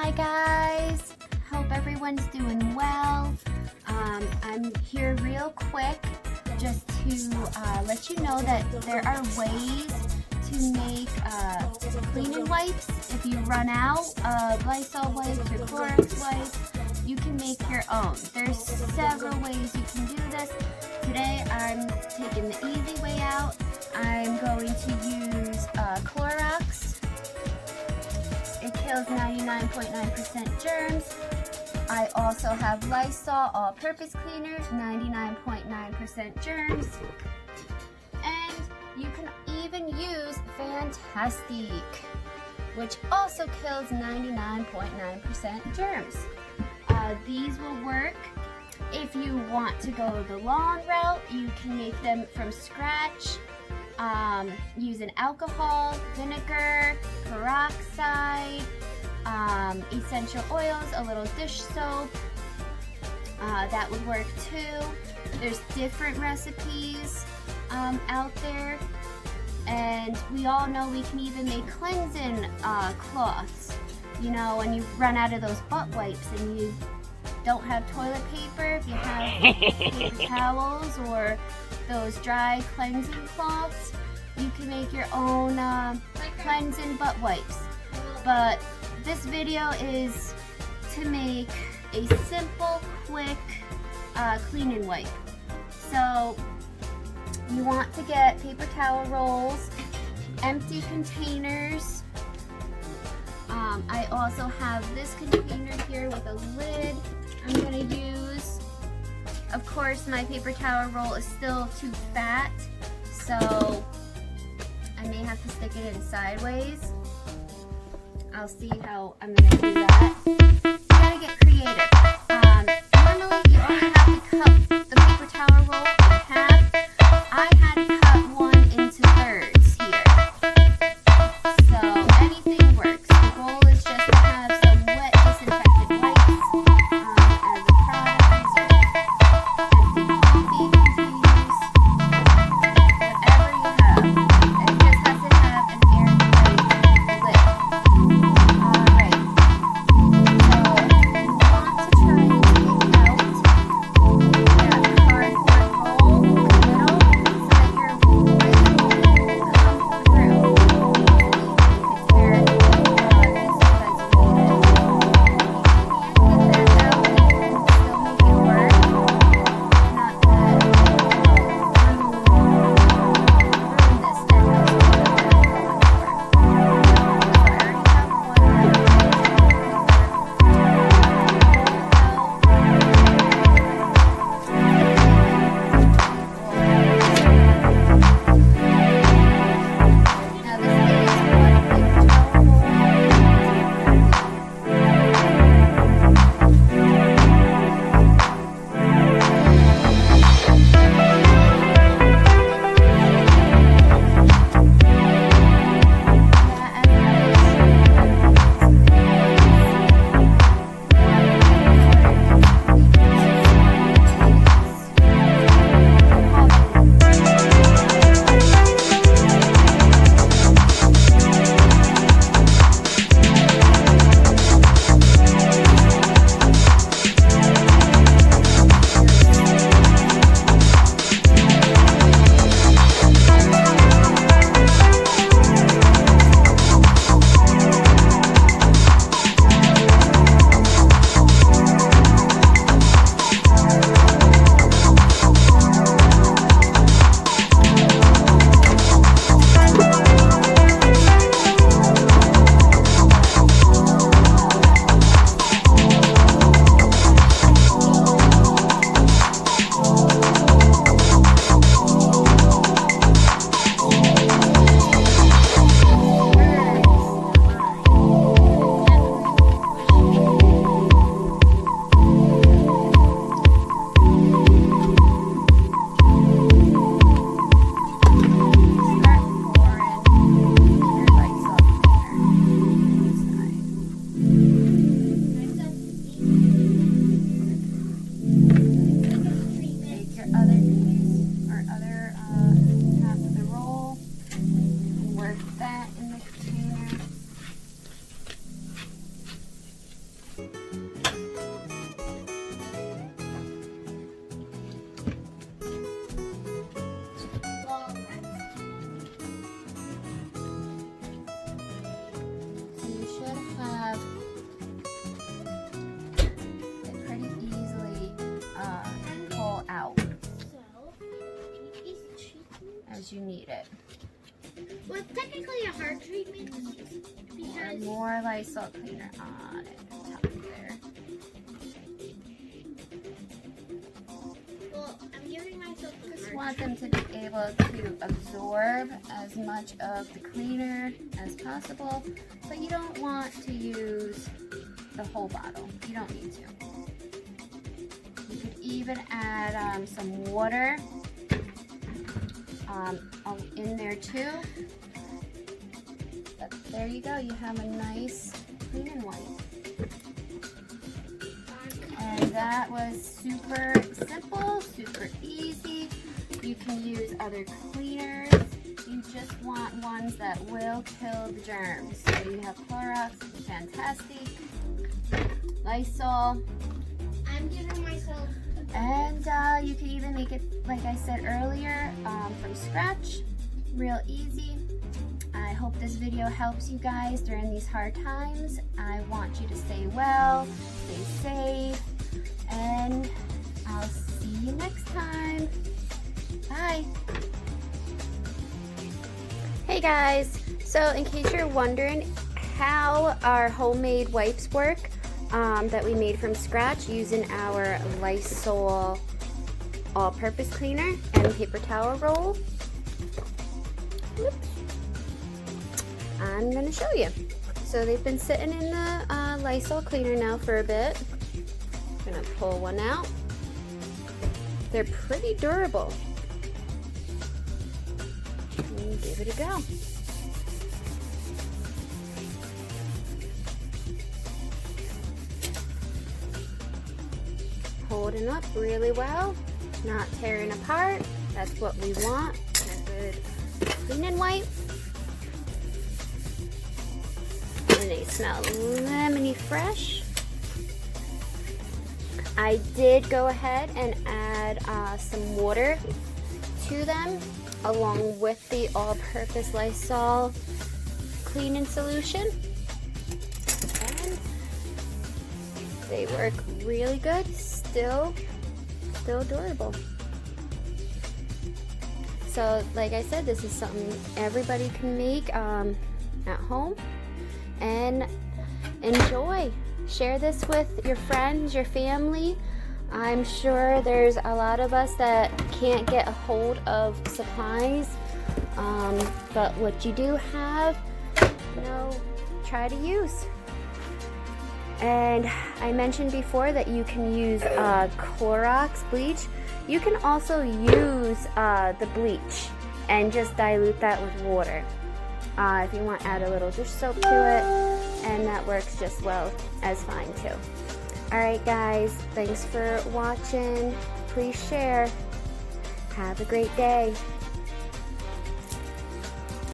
Hi guys, hope everyone's doing well. I'm here real quick just to let you know that there are ways to make cleaning wipes. If you run out of Lysol wipes or Clorox wipes, you can make your own. There's several ways you can do this. Today I'm taking the easy way out. I'm going to use Clorox. It kills 99.9% germs. I also have Lysol all-purpose cleaner, 99.9% germs. And you can even use Fantastic, which also kills 99.9% germs. These will work. If you want to go the long route, you can make them from scratch. Using alcohol, vinegar, peroxide, essential oils, a little dish soap. That would work too. There's different recipes out there, and we all know we can even make cleansing cloths. You know, when you run out of those butt wipes and you don't have toilet paper, if you have paper towels or those dry cleansing cloths, you can make your own cleansing butt wipes. But this video is to make a simple, quick cleaning wipe. So you want to get paper towel rolls, empty containers. I also have this container here with a lid I'm going to use. Of course, my paper towel roll is still too fat, so I may have to stick it in sideways. I'll see how I'm going to do that. You gotta get creative. Normally, you only have to cut the paper towel roll in half. I had to cut one into thirds here. So anything works. The goal is just to have some wet disinfectant wipes as a product. Empty coffee containers, whatever you have. It just has to have an airtight lid. Alright, You should have it pretty easily pull out as you need it. Well, it's technically a hard treatment because More Lysol cleaner on it. Top there. well, I'm giving myself a Just hard want them to be able to absorb as much of the cleaner as possible, but you don't want to use the whole bottle. You don't need to. You could even add some water in there too. But there you go. You have a nice clean and wipe. And that was super simple, super easy. You can use other cleaners. You just want ones that will kill the germs. So you have Clorox, fantastic. Lysol. I'm giving myself And you can even make it, like I said earlier, from scratch. Real easy. I hope this video helps you guys during these hard times. I want you to stay well, stay safe, and I'll see you next time. Bye. Hey guys, so in case you're wondering how our homemade wipes work that we made from scratch using our Lysol all-purpose cleaner and paper towel roll, whoops, I'm going to show you. So they've been sitting in the Lysol cleaner now for a bit. I'm going to pull one out. They're pretty durable. And give it a go. Holding up really well, not tearing apart. That's what we want. A good clean and wipe. And they smell lemony fresh. I did go ahead and add some water to them along with the all-purpose Lysol cleaning solution. And they work really good. Still durable. So like I said, this is something everybody can make at home and enjoy. Share this with your friends, your family. I'm sure there's a lot of us that can't get a hold of supplies, but what you do have, try to use. And I mentioned before that you can use Clorox bleach. You can also use the bleach and just dilute that with water. If you want to add a little dish soap to it, and that works just well as fine too. Alright guys, thanks for watching. Please share. Have a great day.